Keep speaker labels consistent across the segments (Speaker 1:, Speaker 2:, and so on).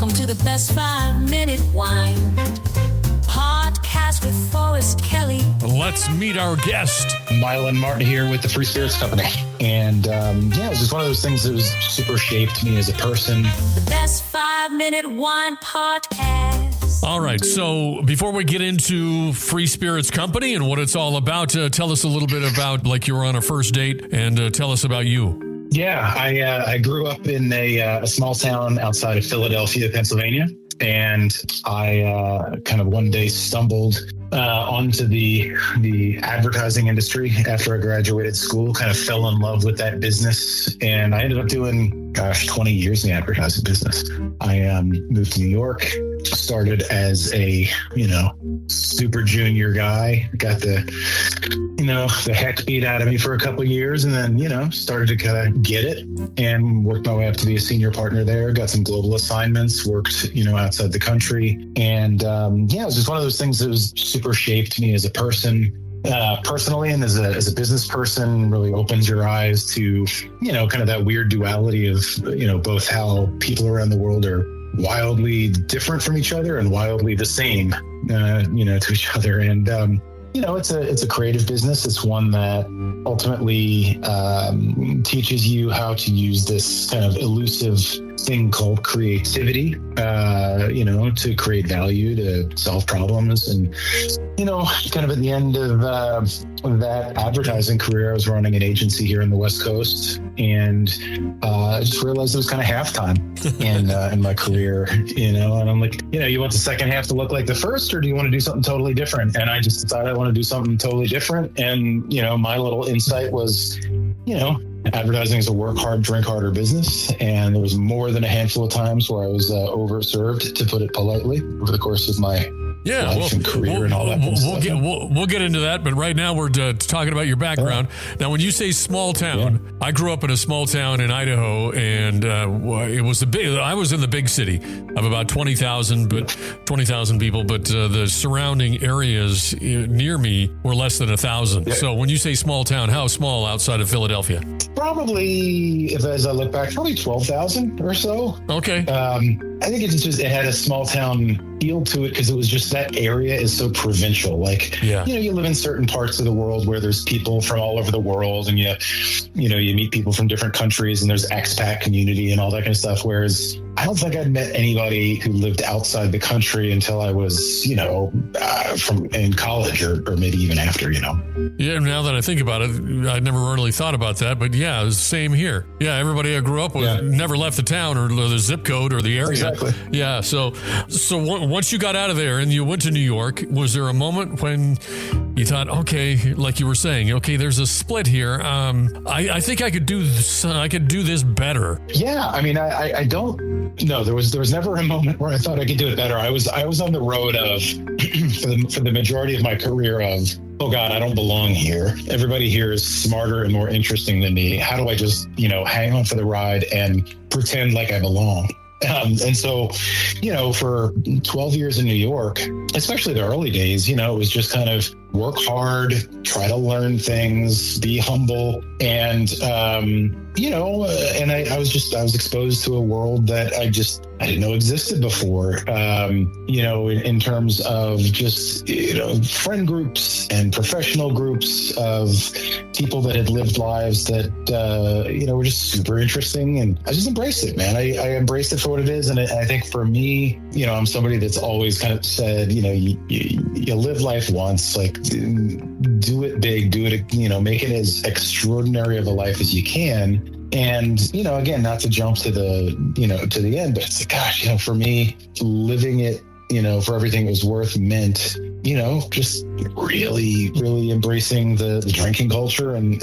Speaker 1: Welcome to the best 5-minute wine podcast with Forrest Kelly.
Speaker 2: Let's meet our guest.
Speaker 3: Milan Martin here with the Free Spirits Company. And it was just one of those things that was super shaped me as a person.
Speaker 1: The best 5-minute wine podcast.
Speaker 2: All right. So before we get into Free Spirits Company and what it's all about, tell us a little bit about like you were on a first date and tell us about you.
Speaker 3: Yeah, I grew up in a small town outside of Philadelphia, Pennsylvania. And I kind of one day stumbled onto the advertising industry after I graduated school, kind of fell in love with that business. And I ended up doing, 20 years in the advertising business. I moved to New York, started as a, super junior guy, got the heck beat out of me for a couple of years, and then, started to kind of get it and worked my way up to be a senior partner there, got some global assignments, worked, outside the country. And it was just one of those things that was super shaped me as a person. Personally and as a business person, really opens your eyes to, kind of that weird duality of, both how people around the world are wildly different from each other and wildly the same, to each other. And, it's a creative business. It's one that ultimately teaches you how to use this kind of elusive thing called creativity, to create value, to solve problems. And, kind of at the end of that advertising career, I was running an agency here in the West Coast, and I just realized it was kind of halftime in my career, and I'm like, you want the second half to look like the first, or do you want to do something totally different? And I just decided I want to do something totally different. And, my little insight was, advertising is a work hard, drink harder business. And there was more than a handful of times where I was overserved, to put it politely, over the course of my life and career and all that.
Speaker 2: We'll get into that, but right now we're talking about your background. Now, when you say small town, I grew up in a small town in Idaho, and it was I was in the big city of about 20,000 people, but the surrounding areas near me were less than 1,000. Yeah. So when you say small town, how small outside of Philadelphia?
Speaker 3: Probably, as I look back, probably 12,000 or so.
Speaker 2: Okay.
Speaker 3: I think it had a small town feel to it because it was just that area is so provincial. Like, you live in certain parts of the world where there's people from all over the world, and you meet people from different countries, and there's expat community and all that kind of stuff. Whereas I don't think I'd met anybody who lived outside the country until I was, in college or maybe even after,
Speaker 2: Yeah, now that I think about it, I never really thought about that, but yeah, it was the same here. Yeah, everybody I grew up with never left the town or the zip code or the area.
Speaker 3: Exactly.
Speaker 2: Yeah, so once you got out of there and you went to New York, was there a moment when you thought, okay, like you were saying, okay, there's a split here. I think I could do this. I could do this better.
Speaker 3: Yeah, I mean, I don't. No, there was never a moment where I thought I could do it better. I was on the road of for the majority of my career of, oh God, I don't belong here. Everybody here is smarter and more interesting than me. How do I just hang on for the ride and pretend like I belong? And so, for 12 years in New York, especially the early days, it was just kind of work hard, try to learn things, be humble. And, and I was exposed to a world that I didn't know existed before, in terms of just, friend groups and professional groups of people that had lived lives that, were just super interesting. And I just embraced it, man. I embraced it for what it is. And I think for me, I'm somebody that's always kind of said, you live life once, like do it big, do it, make it as extraordinary of a life as you can. And, again, not to jump to the end, but it's like, gosh, for me, living it, for everything it was worth meant, just really, really embracing the drinking culture and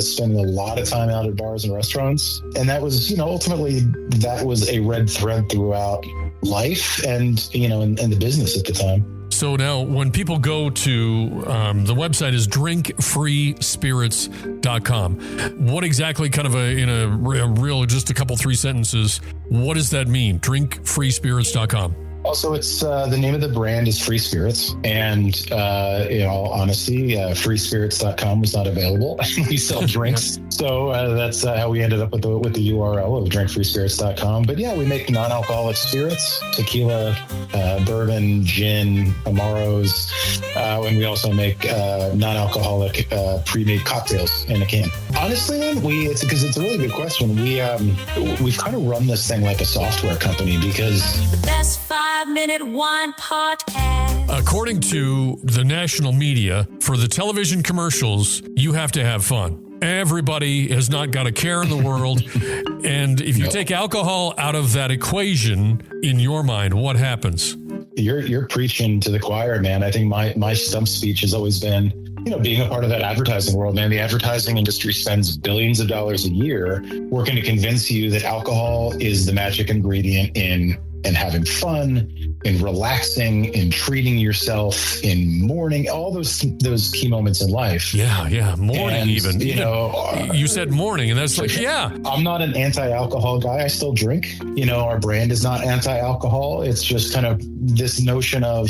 Speaker 3: spending a lot of time out at bars and restaurants. And that was, ultimately, that was a red thread throughout life and the business at the time.
Speaker 2: So now when people go to, the website is drinkfreespirits.com. What exactly in a real, just a couple, 3 sentences, what does that mean? Drinkfreespirits.com.
Speaker 3: Well, so it's the name of the brand is Free Spirits, and in all honesty, freespirits.com was not available. We sell drinks, so that's how we ended up with the URL of drinkfreespirits.com. But yeah, we make non-alcoholic spirits, tequila, bourbon, gin, amaros, and we also make non-alcoholic pre-made cocktails in a can. Honestly, because it's a really good question. We've kind of run this thing like a software company because
Speaker 1: The best 5-minute wine podcast.
Speaker 2: According to the national media, for the television commercials, you have to have fun. Everybody has not got a care in the world. And if you take alcohol out of that equation, in your mind, what happens?
Speaker 3: You're preaching to the choir, man. I think my stump speech has always been, being a part of that advertising world, man. The advertising industry spends billions of dollars a year working to convince you that alcohol is the magic ingredient in having fun, in relaxing, in treating yourself, in mourning, all those key moments in life.
Speaker 2: Yeah. Mourning,
Speaker 3: And,
Speaker 2: even. You said mourning, and that's like, yeah.
Speaker 3: I'm not an anti-alcohol guy. I still drink. Our brand is not anti-alcohol. It's just kind of this notion of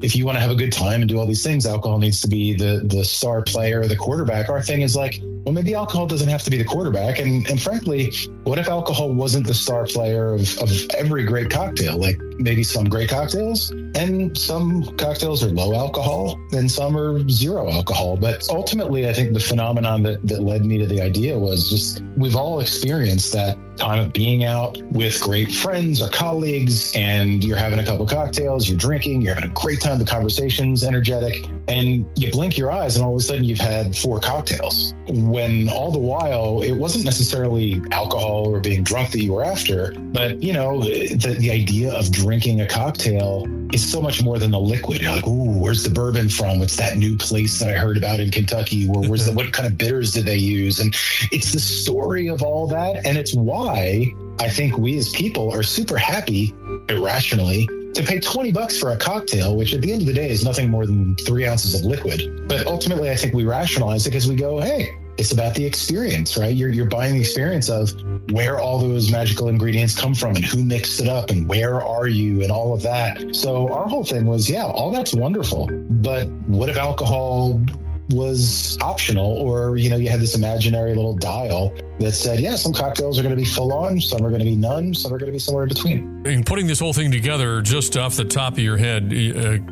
Speaker 3: if you want to have a good time and do all these things, alcohol needs to be the star player, the quarterback. Our thing is like, well, maybe alcohol doesn't have to be the quarterback. And frankly, what if alcohol wasn't the star player of every great cocktail? Like maybe some great cocktails and some cocktails are low alcohol and some are zero alcohol. But ultimately, I think the phenomenon that led me to the idea was just we've all experienced that time of being out with great friends or colleagues and you're having a couple cocktails, you're drinking, you're having a great time, the conversation's energetic, and you blink your eyes and all of a sudden you've had 4 cocktails. When all the while, it wasn't necessarily alcohol or being drunk that you were after, but the idea of drinking a cocktail is so much more than the liquid. You're like, ooh, where's the bourbon from? What's that new place that I heard about in Kentucky? What kind of bitters did they use? And it's the story of all that. And it's why I think we as people are super happy, irrationally, to pay $20 for a cocktail, which at the end of the day is nothing more than 3 ounces of liquid. But ultimately, I think we rationalize it because we go, hey, it's about the experience, right? You're buying the experience of where all those magical ingredients come from and who mixed it up and where are you and all of that. So our whole thing was, yeah, all that's wonderful. But what if alcohol was optional, or you had this imaginary little dial that said, yeah, some cocktails are going to be full on, some are going to be none, some are going to be somewhere in between.
Speaker 2: In putting this whole thing together, just off the top of your head,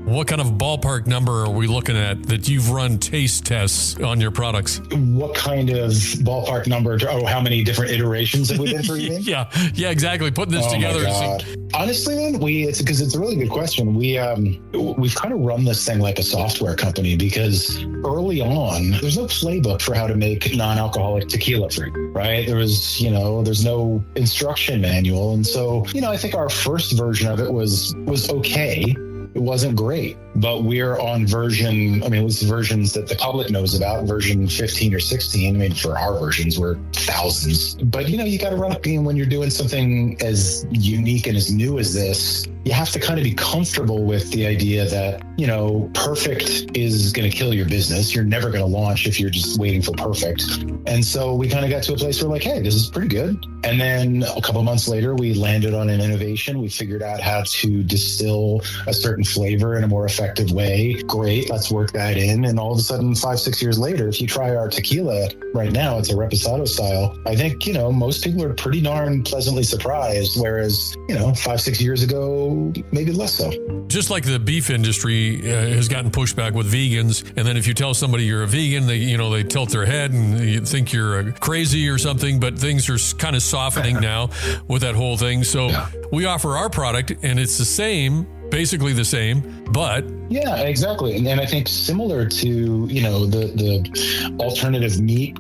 Speaker 2: what kind of ballpark number are we looking at that you've run taste tests on your products?
Speaker 3: What kind of ballpark number? Oh, how many different iterations have we been through?
Speaker 2: Yeah, exactly. Putting this together.
Speaker 3: Honestly, man, it's a really good question. We've kind of run this thing like a software company because early on, there's no playbook for how to make non-alcoholic tequila free, right? There's no instruction manual. And so, I think our first version of it was okay. It wasn't great, but we're on version, at least versions that the public knows about, version 15 or 16. For our versions, we're thousands. But, you got to run up when you're doing something as unique and as new as this, you have to kind of be comfortable with the idea that, perfect is going to kill your business. You're never going to launch if you're just waiting for perfect. And so we kind of got to a place where like, hey, this is pretty good. And then a couple months later, we landed on an innovation. We figured out how to distill a certain flavor in a more effective way. Great, let's work that in. And all of a sudden, 5-6 years later, if you try our tequila right now, it's a reposado style. I think, most people are pretty darn pleasantly surprised. Whereas, 5-6 years ago, maybe less so.
Speaker 2: Just like the beef industry has gotten pushback with vegans. And then if you tell somebody you're a vegan, they tilt their head and you think you're crazy or something, but things are kind of softening now with that whole thing. So we offer our product and it's the same, basically the same, but
Speaker 3: yeah, exactly. And I think similar to, the alternative meat,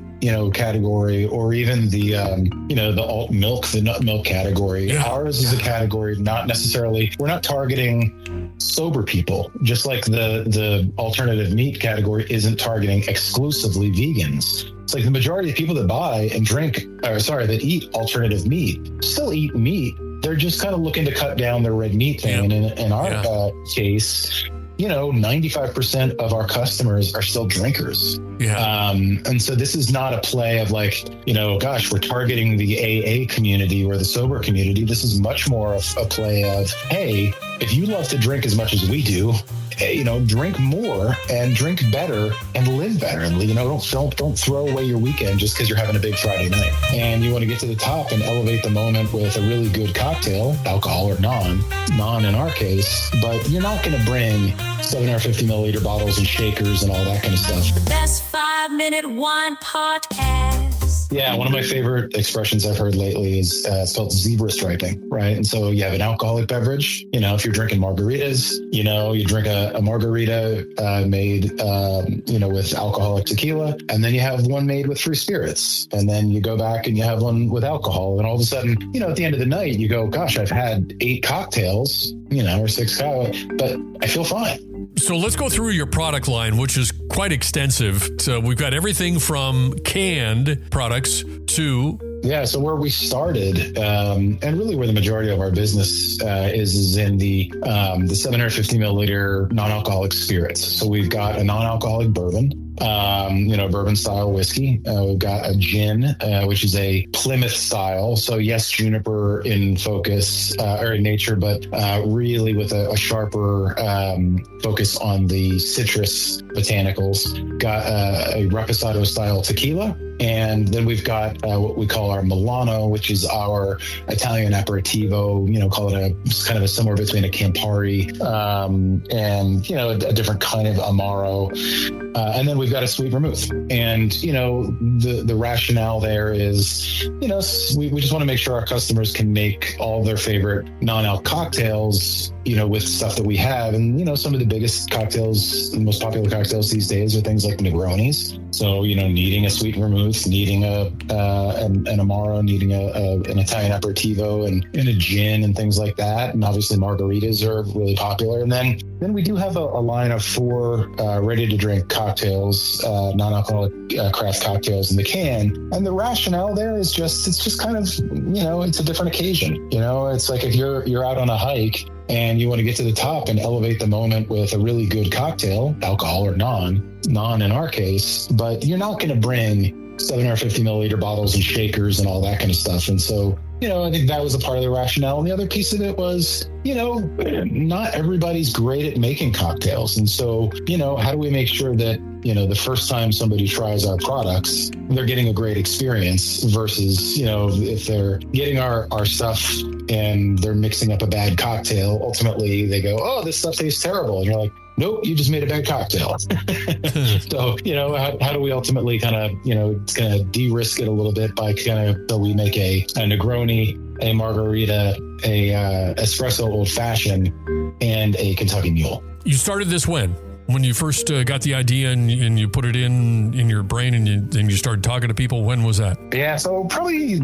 Speaker 3: category, or even the alt milk, the nut milk category. Yeah. Ours is a category not necessarily, we're not targeting sober people, just like the alternative meat category isn't targeting exclusively vegans. It's like the majority of people that buy and that eat alternative meat still eat meat. They're just kind of looking to cut down their red meat thing. And in our case, 95% of our customers are still drinkers.
Speaker 2: Yeah.
Speaker 3: And so this is not a play of like, gosh, we're targeting the AA community or the sober community. This is much more of a play of, hey, if you love to drink as much as we do, drink more and drink better and live better. And, don't throw away your weekend just because you're having a big Friday night. And you want to get to the top and elevate the moment with a really good cocktail, alcohol or non in our case, but you're not going to bring 750 milliliter bottles and shakers and all that kind of stuff.
Speaker 1: The best 5-minute wine podcast.
Speaker 3: Yeah, one of my favorite expressions I've heard lately is it's called zebra striping, right? And so you have an alcoholic beverage. If you're drinking margaritas, you drink a margarita made, with alcoholic tequila, and then you have one made with fruit spirits, and then you go back and you have one with alcohol, and all of a sudden, at the end of the night, you go, gosh, I've had 8 cocktails, or 6 cocktails, but I feel fine.
Speaker 2: So let's go through your product line, which is quite extensive. So we've got everything from canned products to...
Speaker 3: Yeah, so where we started, and really where the majority of our business is in the 750 milliliter non-alcoholic spirits. So we've got a non-alcoholic bourbon, bourbon style whiskey. We've got a gin, which is a Plymouth style. So yes, juniper in focus or in nature, but really with a sharper focus on the citrus botanicals. Got a reposado style tequila. And then we've got what we call our Milano, which is our Italian aperitivo, call it it's kind of a somewhere between a Campari and, a different kind of Amaro. And then we've got a sweet vermouth. And, the rationale there is, we just want to make sure our customers can make all their favorite non-alc cocktails, with stuff that we have. And, some of the biggest cocktails, the most popular cocktails these days are things like Negronis. So, needing a sweet vermouth, needing an Amaro, needing an Italian aperitivo and a gin and things like that. And obviously margaritas are really popular. And then we do have a line of 4 ready-to-drink cocktails, non-alcoholic craft cocktails in the can. And the rationale there is it's just kind of, it's a different occasion. It's like if you're out on a hike and you want to get to the top and elevate the moment with a really good cocktail, alcohol or non in our case, but you're not going to bring 750 milliliter bottles and shakers and all that kind of stuff. And so, I think that was a part of the rationale. And the other piece of it was, not everybody's great at making cocktails. And so, how do we make sure that, the first time somebody tries our products, they're getting a great experience versus, if they're getting our stuff and they're mixing up a bad cocktail, ultimately they go, oh, this stuff tastes terrible. And you're like, nope, you just made a bad cocktail. So, how do we ultimately kind of, it's going to de-risk it a little bit by so we make a Negroni, a margarita, a espresso old fashioned, and a Kentucky Mule.
Speaker 2: You started this when you first got the idea and you put it in your brain and you started talking to people? When was that?
Speaker 3: Yeah, so probably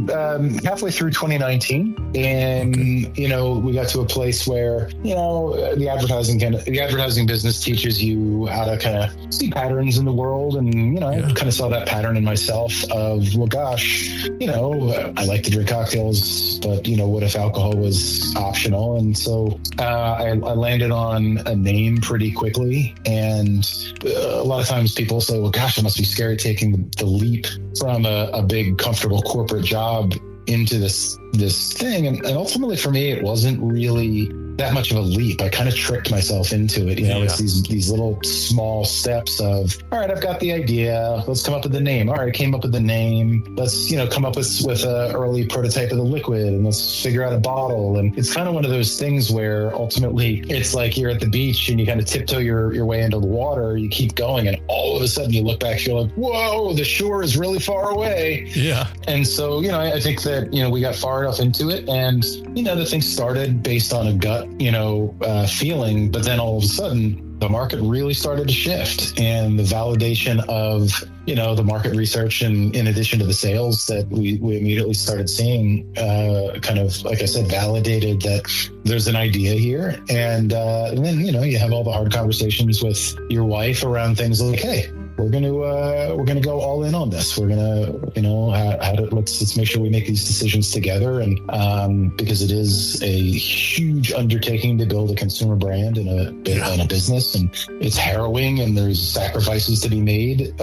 Speaker 3: halfway through 2019, and we got to a place where the advertising business teaches you how to kind of see patterns in the world, and I kind of saw that pattern in myself of, well, gosh, I like to drink cocktails, but what if alcohol was optional? And so I landed on a name pretty quickly. And a lot of times people say, well, gosh, it must be scary taking the leap from a big, comfortable corporate job into this thing. And ultimately for me, it wasn't really that much of a leap. I kind of tricked myself into it. It's these little small steps of, all right, I've got the idea. Let's come up with the name. All right, I came up with the name. Let's, come up with an early prototype of the liquid, and let's figure out a bottle. And it's kind of one of those things where ultimately it's like you're at the beach and you kind of tiptoe your way into the water. You keep going, and all of a sudden you look back, you're like, whoa, the shore is really far away. Yeah. And so, I think that, we got far enough into it, and, the thing started based on a gut feeling, but then all of a sudden the market really started to shift, and the validation of the market research, and in addition to the sales that we immediately started seeing, kind of, like I said, validated that there's an idea here. And then you have all the hard conversations with your wife around things like, hey, we're gonna go all in on this. We're gonna, let's make sure we make these decisions together, and because it is a huge undertaking to build a consumer brand and a business, and it's harrowing, and there's sacrifices to be made,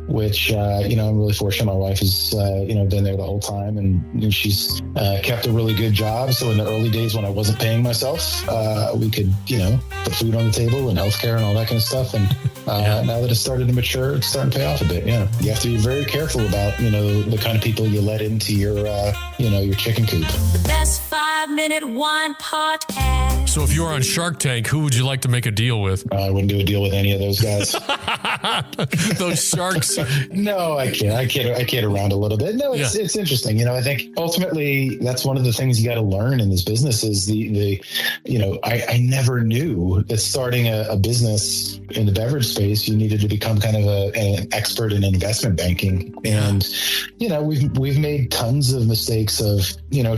Speaker 3: which I'm really fortunate. My wife has been there the whole time, and she's kept a really good job. So in the early days when I wasn't paying myself, we could put food on the table and healthcare and all that kind of stuff. And now that it's started to mature, it's starting to pay off a bit. Yeah, you have to be very careful about the kind of people you let into your your chicken coop.
Speaker 1: The best 5-minute wine podcast.
Speaker 2: So if you were on Shark Tank, who would you like to make a deal with?
Speaker 3: I wouldn't do a deal with any of those guys.
Speaker 2: Those sharks.
Speaker 3: No, I can't. I kid around a little bit. No, it's interesting. I think ultimately that's one of the things you got to learn in this business is I never knew that starting a business in the beverage space, you needed to become kind of an expert in investment banking. And, we've made tons of mistakes of,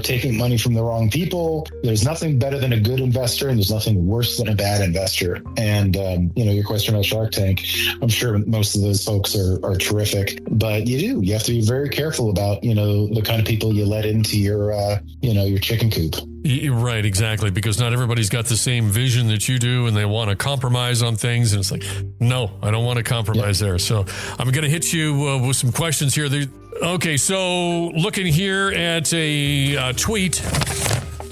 Speaker 3: taking money from the wrong people. There's nothing better than a good investor, and there's nothing worse than a bad investor. And, your question about Shark Tank, I'm sure most of those folks are terrific, but you have to be very careful about, the kind of people you let into your chicken coop.
Speaker 2: Right, exactly, because not everybody's got the same vision that you do, and they want to compromise on things, and it's like, no, I don't want to compromise there. So I'm going to hit you with some questions here. Okay, so looking here at a tweet.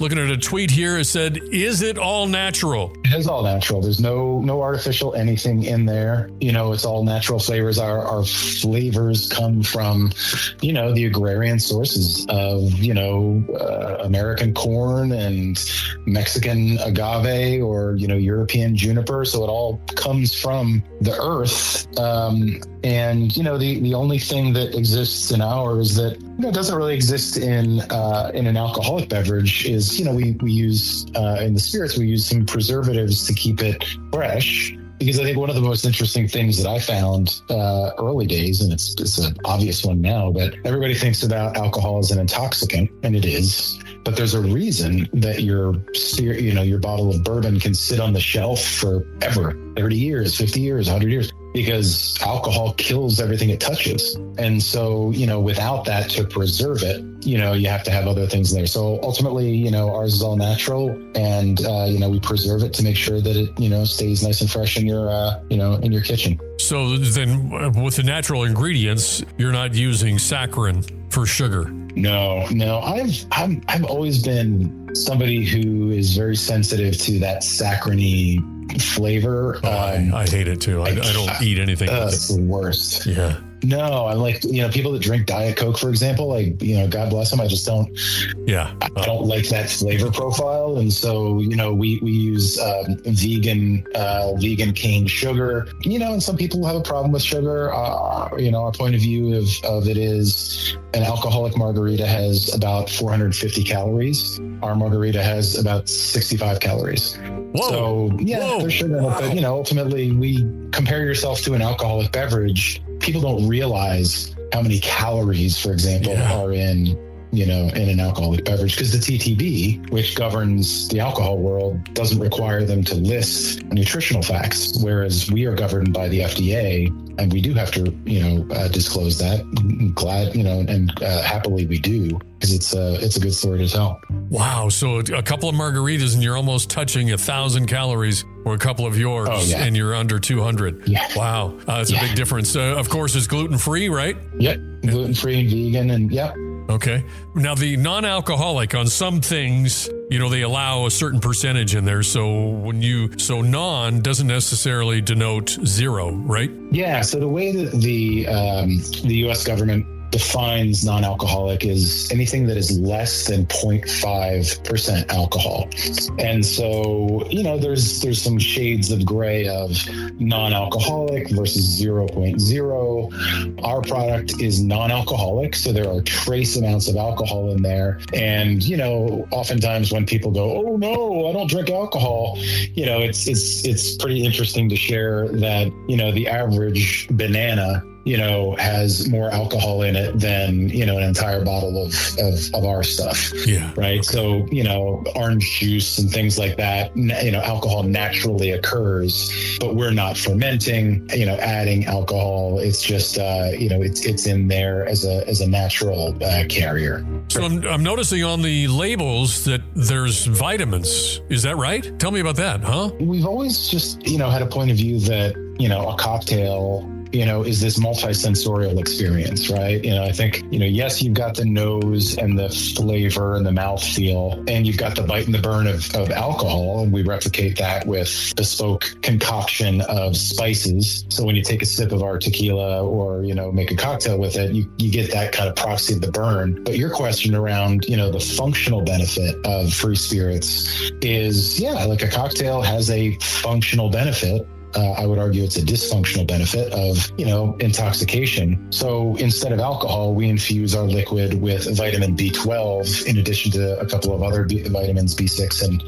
Speaker 2: Looking at a tweet here, it said, "Is it all natural?"
Speaker 3: It is all natural. There's no artificial anything in there. It's all natural flavors. Our flavors come from, the agrarian sources of, American corn and Mexican agave or, European juniper. So it all comes from the earth. And, the only thing that exists in ours that doesn't really exist in an alcoholic beverage is, we use in the spirits, we use some preservatives to keep it fresh. Because I think one of the most interesting things that I found early days, and it's an obvious one now, but everybody thinks about alcohol as an intoxicant, and it is. But there's a reason that your bottle of bourbon can sit on the shelf forever, 30 years, 50 years, 100 years, because alcohol kills everything it touches. And so, without that to preserve it, you have to have other things there. So ultimately, ours is all natural, and, we preserve it to make sure that it, stays nice and fresh in your, in your kitchen.
Speaker 2: So then with the natural ingredients, you're not using saccharin for sugar.
Speaker 3: No, I've always been somebody who is very sensitive to that saccharine flavor.
Speaker 2: I hate it too. I don't eat anything.
Speaker 3: It's the worst.
Speaker 2: Yeah.
Speaker 3: No, I like, people that drink Diet Coke, for example, God bless them. I just don't, I don't like that flavor profile. And so, we use vegan cane sugar, and some people have a problem with sugar. Our point of view of it is an alcoholic margarita has about 450 calories. Our margarita has about 65 calories.
Speaker 2: Whoa.
Speaker 3: So, there's sugar in it. But, ultimately, we compare yourself to an alcoholic beverage. People don't realize how many calories, for example, are in an alcoholic beverage, because the TTB, which governs the alcohol world, doesn't require them to list nutritional facts, whereas we are governed by the FDA, and we do have to, disclose that. I'm glad, and happily we do, because it's a good story to tell.
Speaker 2: Wow. So a couple of margaritas and you're almost touching 1,000 calories, or a couple of yours and you're under 200.
Speaker 3: Yeah.
Speaker 2: Wow. That's a big difference. Of course, it's gluten-free, right?
Speaker 3: Yep. Gluten-free and vegan, and
Speaker 2: Okay. Now, the non-alcoholic, on some things, they allow a certain percentage in there. So non doesn't necessarily denote zero, right?
Speaker 3: Yeah. So the way that the U.S. government defines non-alcoholic is anything that is less than 0.5% alcohol. And so, there's some shades of gray of non-alcoholic versus 0.0. Our product is non-alcoholic, so there are trace amounts of alcohol in there. And, oftentimes when people go, "Oh no, I don't drink alcohol," it's pretty interesting to share that, the average banana has more alcohol in it than, an entire bottle of our stuff.
Speaker 2: Yeah.
Speaker 3: Right. So, orange juice and things like that, alcohol naturally occurs, but we're not fermenting, adding alcohol. It's just, it's in there as a natural carrier.
Speaker 2: So I'm noticing on the labels that there's vitamins. Is that right? Tell me about that, huh?
Speaker 3: We've always just, had a point of view that, a cocktail, is this multi-sensorial experience, right? I think, yes, you've got the nose and the flavor and the mouthfeel, and you've got the bite and the burn of alcohol. And we replicate that with bespoke concoction of spices. So when you take a sip of our tequila or, make a cocktail with it, you get that kind of proxy of the burn. But your question around, the functional benefit of free spirits is, like a cocktail has a functional benefit. I would argue it's a dysfunctional benefit of, intoxication. So instead of alcohol, we infuse our liquid with vitamin B12 in addition to a couple of other vitamins, B6 and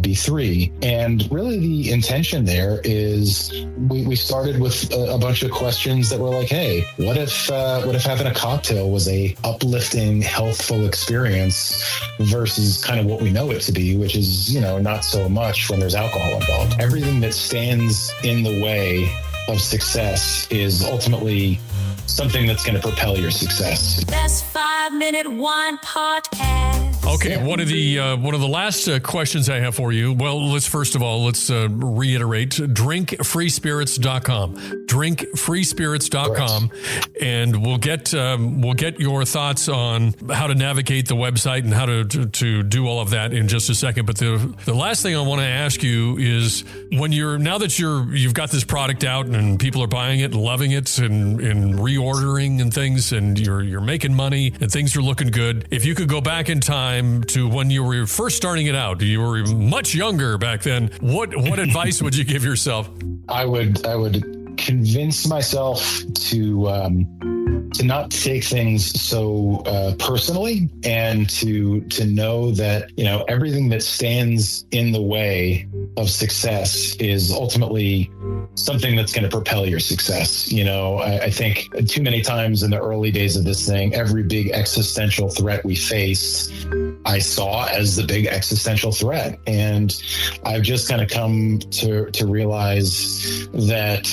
Speaker 3: B3. And really the intention there is we started with a bunch of questions that were like, hey, what if having a cocktail was a uplifting, healthful experience versus kind of what we know it to be, which is, not so much when there's alcohol involved. Everything that stands in the way of success is ultimately something that's going to propel your success.
Speaker 1: Best 5-minute wine podcast.
Speaker 2: Okay, one of the last questions I have for you. Well, let's reiterate: drinkfreespirits.com, drinkfreespirits.com, and we'll get your thoughts on how to navigate the website and how to do all of that in just a second. But the last thing I want to ask you is, now that you've got this product out and people are buying it and loving it and reordering and things, and you're making money and things are looking good, if you could go back in time to when you were first starting it out, you were much younger back then, what advice would you give yourself?
Speaker 3: I would convince myself to not take things so personally, and to know that everything that stands in the way of success is ultimately something that's going to propel your success. I think too many times in the early days of this thing, every big existential threat we faced, I saw as the big existential threat. And I've just kind of come to realize that,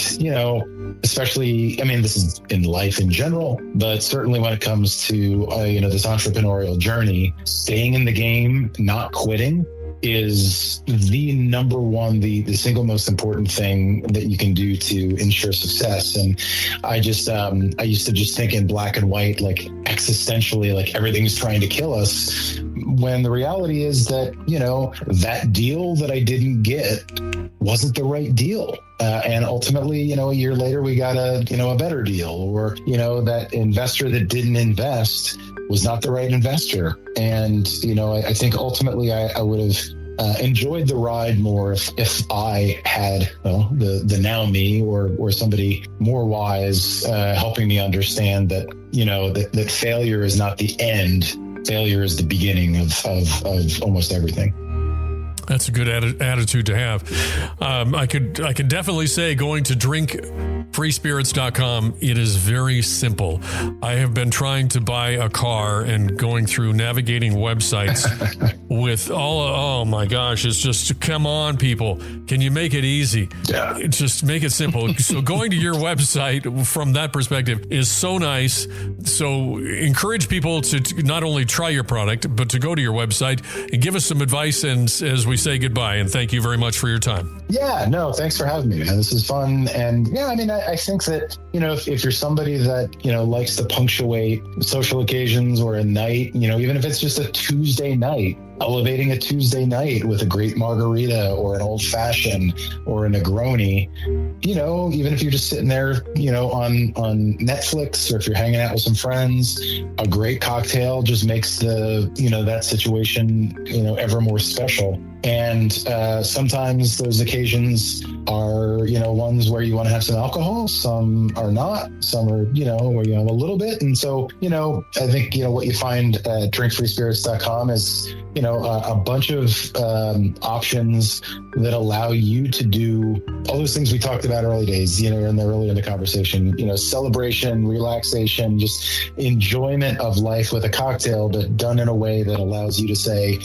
Speaker 3: especially, this is in life in general, but certainly when it comes to, this entrepreneurial journey, staying in the game, not quitting, is the number one, the single most important thing that you can do to ensure success. And I used to just think in black and white, like existentially, like everything's trying to kill us, when the reality is that, that deal that I didn't get wasn't the right deal. And ultimately, a year later, we got a better deal, or, that investor that didn't invest was not the right investor. And, I think ultimately I would have enjoyed the ride more if I had the now me or somebody more wise helping me understand that, that failure is not the end. Failure is the beginning of almost everything.
Speaker 2: That's a good attitude to have. I could definitely say, going to drinkfreespirits.com, it is very simple. I have been trying to buy a car and going through navigating websites with oh my gosh, it's just, come on, people. Can you make it easy?
Speaker 3: Yeah.
Speaker 2: Just make it simple. So going to your website from that perspective is so nice. So encourage people to not only try your product, but to go to your website and give us some advice, and as we say goodbye, and thank you very much for your time.
Speaker 3: Yeah, no, thanks for having me, man. This is fun. And yeah, I think that, if you're somebody that, likes to punctuate social occasions or a night, even if it's just a Tuesday night, elevating a Tuesday night with a great margarita or an old fashioned or a Negroni, even if you're just sitting there, on Netflix, or if you're hanging out with some friends, a great cocktail just makes that situation, ever more special. And sometimes those occasions are, ones where you want to have some alcohol. Some are not. Some are, where you have a little bit. And so, I think, what you find at drinkfreespirits.com is, a bunch of options that allow you to do all those things we talked about early days, early in the conversation, celebration, relaxation, just enjoyment of life with a cocktail, but done in a way that allows you to say,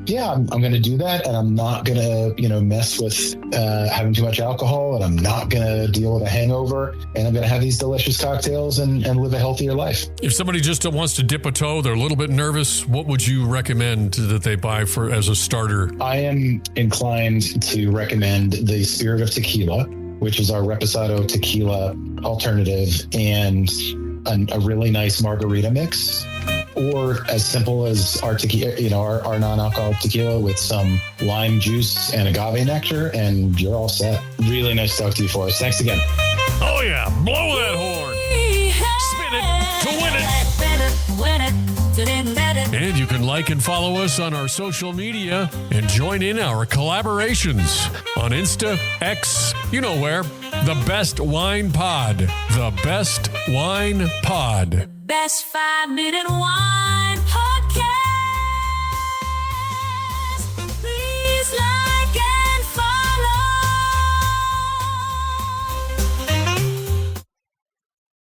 Speaker 3: yeah, I'm going to do that. And I'm not going to, mess with having too much alcohol, and I'm not going to deal with a hangover, and I'm going to have these delicious cocktails and live a healthier life.
Speaker 2: If somebody just wants to dip a toe, they're a little bit nervous, what would you recommend that they buy as a starter?
Speaker 3: I am inclined to recommend the Spirit of Tequila, which is our Reposado tequila alternative, and a really nice margarita mix. Or as simple as our tequila, our non-alcoholic tequila with some lime juice and agave nectar, and you're all set. Really nice to talk to you, Forrest. Thanks again.
Speaker 2: Oh yeah, blow that horn. Spin it to win it. And you can like and follow us on our social media and join in our collaborations on Insta, X, you know where. The Best Wine Pod. The Best Wine Pod.
Speaker 1: Best 5-minute wine.